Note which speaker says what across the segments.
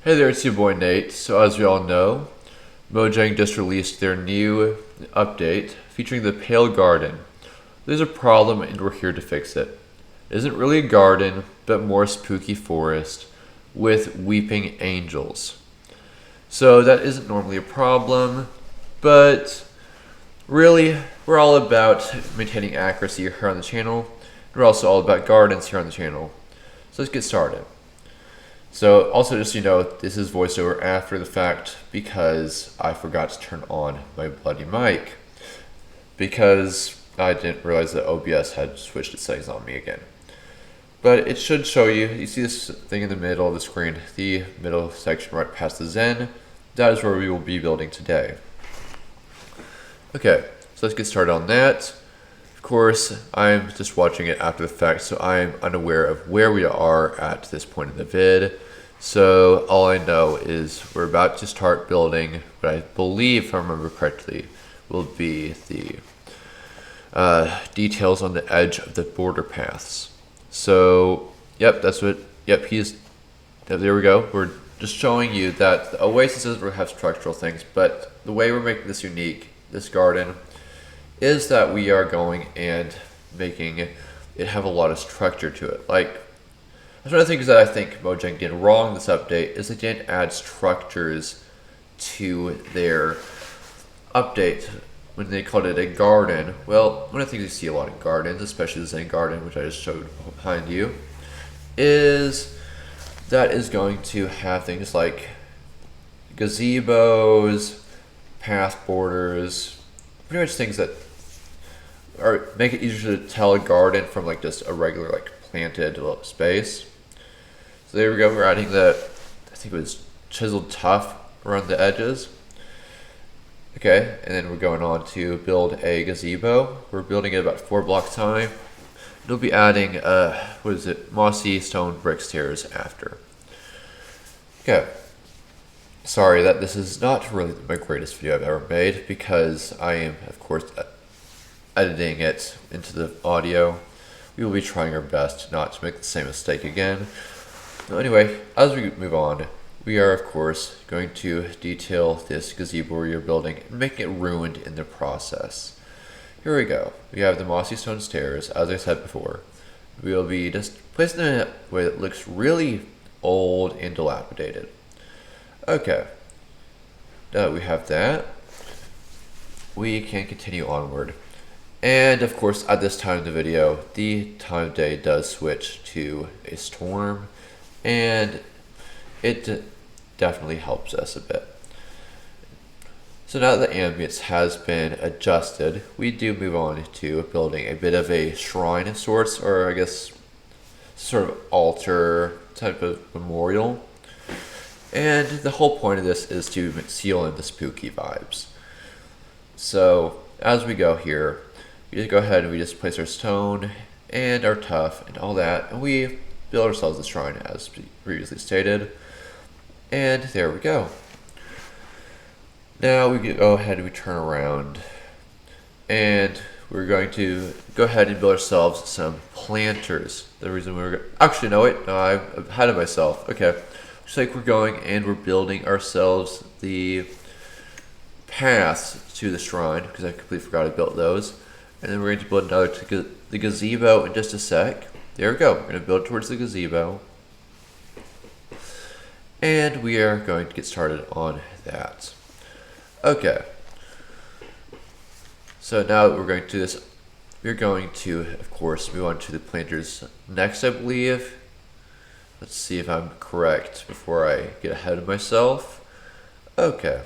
Speaker 1: Hey there, it's your boy Nate. So as we all know, Mojang just released their new update featuring the Pale Garden. There's a problem and we're here to fix it. It isn't really a garden, but more spooky forest with weeping angels. So that isn't normally a problem, but really, we're all about maintaining accuracy here on the channel. We're also all about gardens here on the channel. So let's get started. So also just so you know, this is voiceover after the fact because I forgot to turn on my bloody mic because I didn't realize that OBS had switched its settings on me again. But it should show you, you see this thing in the middle of the screen, the middle section right past the Zen. That is where we will be building today. Okay, so let's get started on that. Of course, I'm just watching it after the fact, so I'm unaware of where we are at this point in the vid. So all I know is we're about to start building what I believe, if I remember correctly, will be the details on the edge of the border paths. So, yep, that's what, yep, there we go. We're just showing you that the Oasis doesn't have structural things, but the way we're making this unique, this garden, is that we are going and making it have a lot of structure to it. Like, that's one of the things that I think Mojang did wrong this update, is they didn't add structures to their update when they called it a garden. Well, one of the things you see a lot in gardens, especially the Zen garden, which I just showed behind you, is that is going to have things like gazebos, path borders, pretty much things that or make it easier to tell a garden from like just a regular like planted little space. So there we go, we're adding the, I think it was chiseled tuff around the edges. Okay, and then we're going on to build a gazebo. We're building it about 4 blocks high. It'll be adding, what is it, mossy stone brick stairs after. Okay. Sorry that this is not really my greatest video I've ever made because I am, of course, editing it into the audio. We will be trying our best not to make the same mistake again. So anyway, as we move on, we are of course going to detail this gazebo we are building and making it ruined in the process. Here we go. We have the mossy stone stairs, as I said before. We will be just placing them in a way that looks really old and dilapidated. Okay. Now that we have that, we can continue onward. And of course, at this time in the video, the time of day does switch to a storm, and it definitely helps us a bit. So now that the ambience has been adjusted, we do move on to building a bit of a shrine of sorts, or I guess sort of altar type of memorial. And the whole point of this is to seal in the spooky vibes. So as we go here, we just go ahead and we just place our stone and our tuff and all that, and we build ourselves a shrine as previously stated. And there we go. Now we can go ahead and we turn around and we're going to go ahead and build ourselves some planters. The reason we're actually no, I'm ahead of myself. Okay, looks like we're going and we're building ourselves the paths to the shrine because I completely forgot I built those. And then we're going to build another to the gazebo in just a sec. There we go. We're going to build towards the gazebo. And we are going to get started on that. Okay. So now that we're going to do this, we're going to, of course, move on to the planters next, I believe. Let's see if I'm correct before I get ahead of myself. Okay.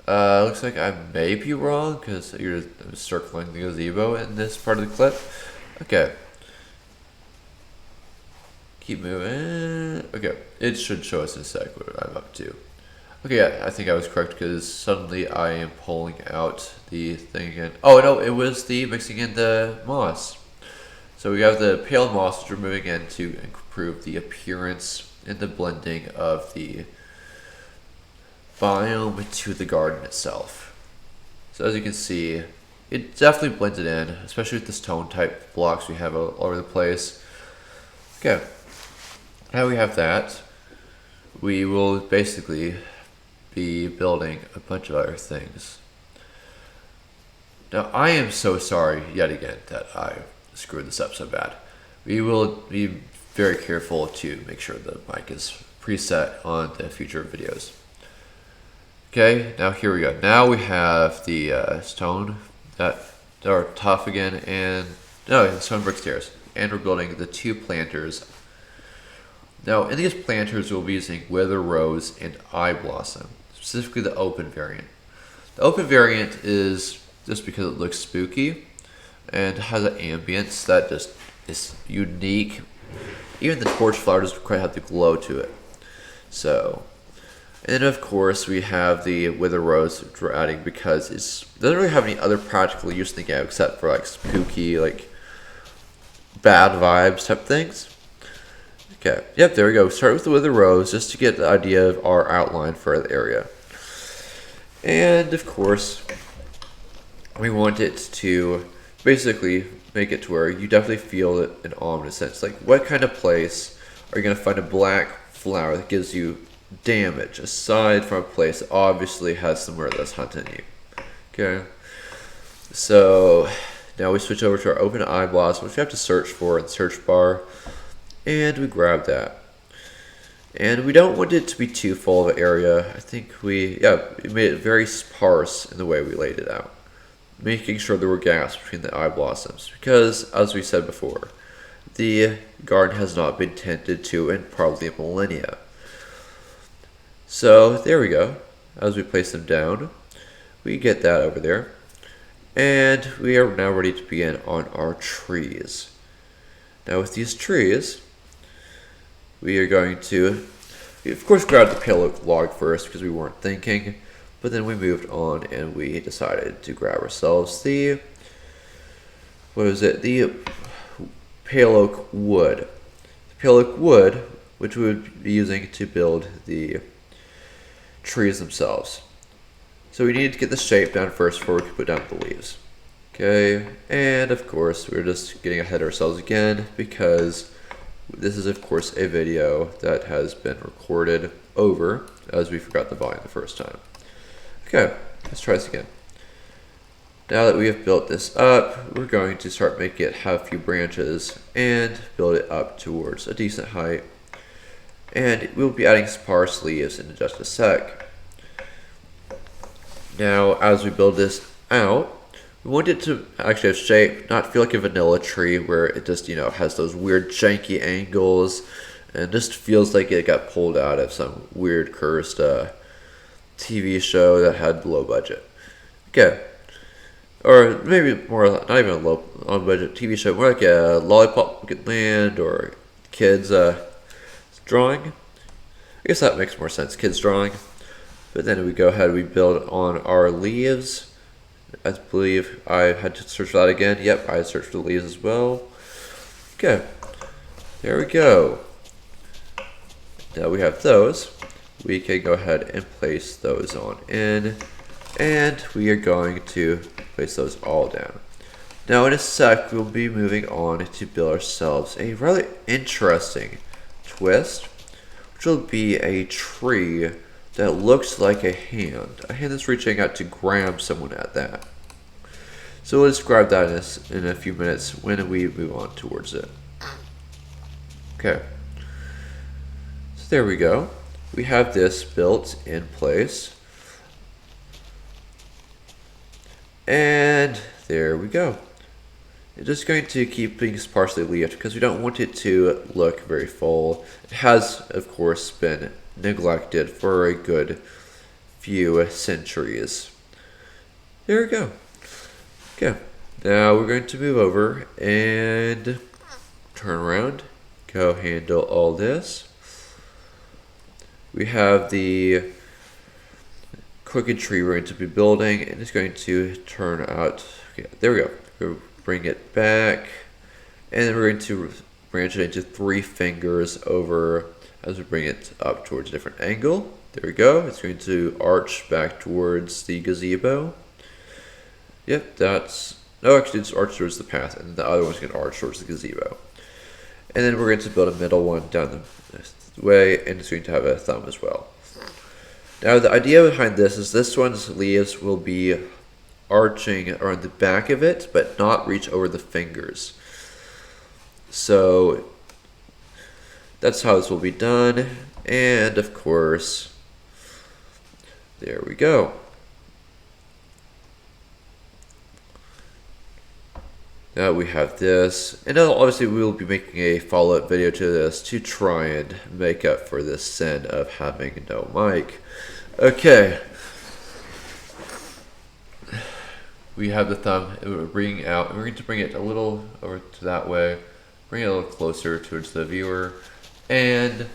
Speaker 1: Looks like I may be wrong because you're circling the gazebo in this part of the clip. Okay. Keep moving. Okay, it should show us in a sec what I'm up to. Okay, yeah, I think I was correct because suddenly I am pulling out the thing again. Oh no, it was the mixing in the moss. So we have the pale moss which we're moving in to improve the appearance and the blending of the biome to the garden itself. So as you can see, it definitely blended in, especially with the stone type blocks we have all over the place. Okay, Now we have that. We will basically be building a bunch of other things. Now, I am so sorry yet again that I screwed this up so bad. We will be very careful to make sure the mic is preset on the future videos. Okay, now here we go. Now we have the stone that are tough again, and no, the stone brick stairs. And we're building the 2 planters. Now, in these planters, we'll be using Wither Rose and Eye Blossom, specifically the open variant. The open variant is just because it looks spooky and has an ambience that just is unique. Even the torch flower doesn't quite have the glow to it. So, and then of course we have the Wither Rose, which we're adding because it doesn't really have any other practical use in the game except for like spooky, like bad vibes type things. Okay, yep, there we go. Start with the Wither Rose just to get the idea of our outline for the area. And of course, we want it to basically make it to where you definitely feel it in ominous sense. Like, what kind of place are you going to find a black flower that gives you damage aside from a place that obviously has somewhere that's hunting you? Okay, so now we switch over to our open eye blossom, which we have to search for in the search bar. And we grab that. And we don't want it to be too full of an area. I think we made it very sparse in the way we laid it out. Making sure there were gaps between the eye blossoms. Because, as we said before, the garden has not been tended to in probably a millennia. So, there we go. As we place them down, we get that over there. And we are now ready to begin on our trees. Now with these trees, we are going to, of course, grab the pale oak log first because we weren't thinking, but then we moved on and we decided to grab ourselves the pale oak wood. The pale oak wood, which we would be using to build the trees themselves. So we needed to get the shape down first before we could put down the leaves. Okay, and of course, we're just getting ahead of ourselves again because this is, of course, a video that has been recorded over as we forgot the volume the first time. Okay, let's try this again. Now that we have built this up, we're going to start making it have a few branches and build it up towards a decent height. And we'll be adding sparse leaves in just a sec. Now, as we build this out, we want it to actually have shape, not feel like a vanilla tree where it just, has those weird janky angles and just feels like it got pulled out of some weird cursed TV show that had low budget. Okay. Or maybe more, not even a low on budget TV show, more like a Lollipop Land or kids drawing. I guess that makes more sense, kids drawing. But then we go ahead, we build on our leaves. I believe I had to search for that again. Yep, I searched for the leaves as well. Okay, there we go. Now we have those. We can go ahead and place those on in. And we are going to place those all down. Now in a sec, we'll be moving on to build ourselves a rather interesting twist, which will be a tree that looks like a hand that's reaching out to grab someone at that. So let's grab that in a few minutes when we move on towards it. Okay, so there we go. We have this built in place. And there we go. It's just going to keep being sparsely leafed because we don't want it to look very full. It has, of course, been neglected for a good few centuries. There we go. Okay, now we're going to move over and turn around, go handle all this. We have the crooked tree we're going to be building, and it's going to turn out, okay, there we go. We'll bring it back, and then we're going to branch it into 3 fingers over as we bring it up towards a different angle. There we go. It's going to arch back towards the gazebo. Yep, actually it's arch towards the path, and the other one's going to arch towards the gazebo. And then we're going to build a middle one down the way, and it's going to have a thumb as well. Now the idea behind this is this one's leaves will be arching around the back of it, but not reach over the fingers. So that's how this will be done. And of course, there we go. Now we have this, and now obviously we will be making a follow-up video to this to try and make up for this sin of having no mic. Okay. We have the thumb, and we're bringing out, and we're going to bring it a little over to that way, bring it a little closer towards the viewer, and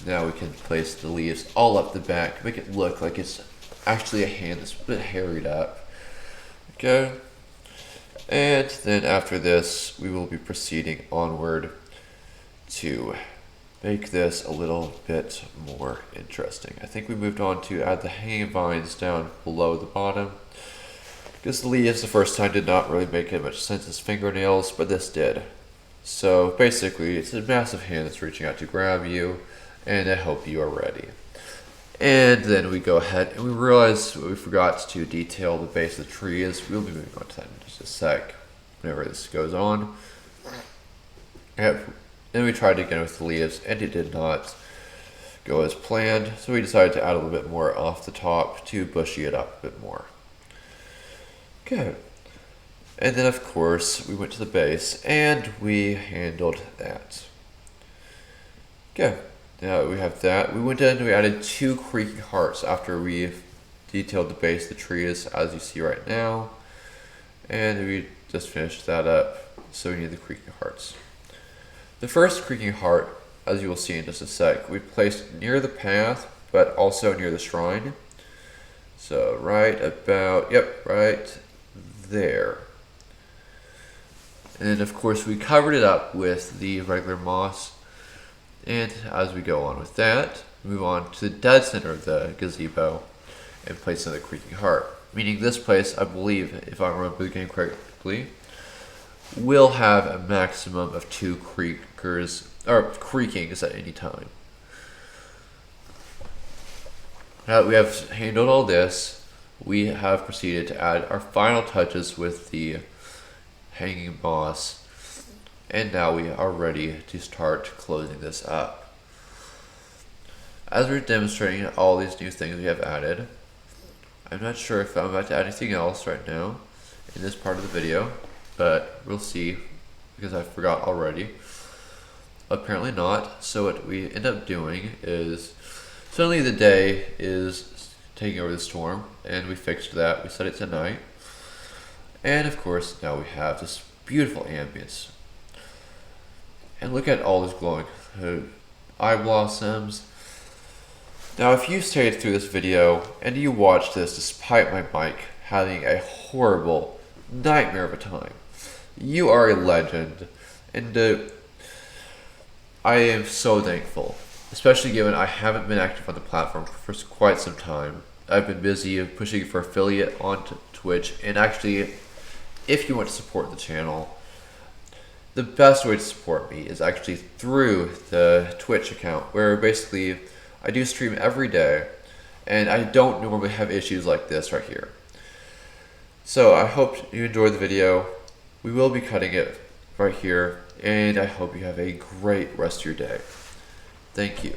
Speaker 1: now we can place the leaves all up the back, make it look like it's actually a hand that's a bit harried up. Okay. And then after this, we will be proceeding onward to make this a little bit more interesting. I think we moved on to add the hanging vines down below the bottom, because the leaves the first time did not really make much sense as fingernails, but this did. So basically, it's a massive hand that's reaching out to grab you, and I hope you are ready. And then we go ahead and we realize we forgot to detail the base of the tree is. We'll be moving on to that in just a sec whenever this goes on. And we tried again with the leaves and it did not go as planned. So we decided to add a little bit more off the top to bushy it up a bit more. Okay. And then of course we went to the base and we handled that. Okay. Now we have that. We went in and we added 2 creaking hearts after we detailed the base of the tree as you see right now. And we just finished that up. So we need the creaking hearts. The first creaking heart, as you will see in just a sec, we placed near the path, but also near the shrine. So right about, right there. And then of course we covered it up with the regular moss. And as we go on with that, move on to the dead center of the gazebo and place another creaking heart. Meaning this place, I believe, if I remember the game correctly, will have a maximum of 2 creakings at any time. Now that we have handled all this, we have proceeded to add our final touches with the hanging moss. And now we are ready to start closing this up. As we're demonstrating all these new things we have added, I'm not sure if I'm about to add anything else right now in this part of the video, but we'll see because I forgot already. Apparently not. So what we end up doing is, suddenly the day is taking over the storm, and we fixed that. We set it to night. And of course, now we have this beautiful ambience. And look at all this glowing eye blossoms. Now, if you stayed through this video and you watched this despite my mic having a horrible nightmare of a time, you are a legend. And I am so thankful, especially given I haven't been active on the platform for quite some time. I've been busy pushing for affiliate on Twitch, and actually, if you want to support the channel, the best way to support me is actually through the Twitch account, where basically I do stream every day, and I don't normally have issues like this right here. So I hope you enjoyed the video. We will be cutting it right here, and I hope you have a great rest of your day. Thank you.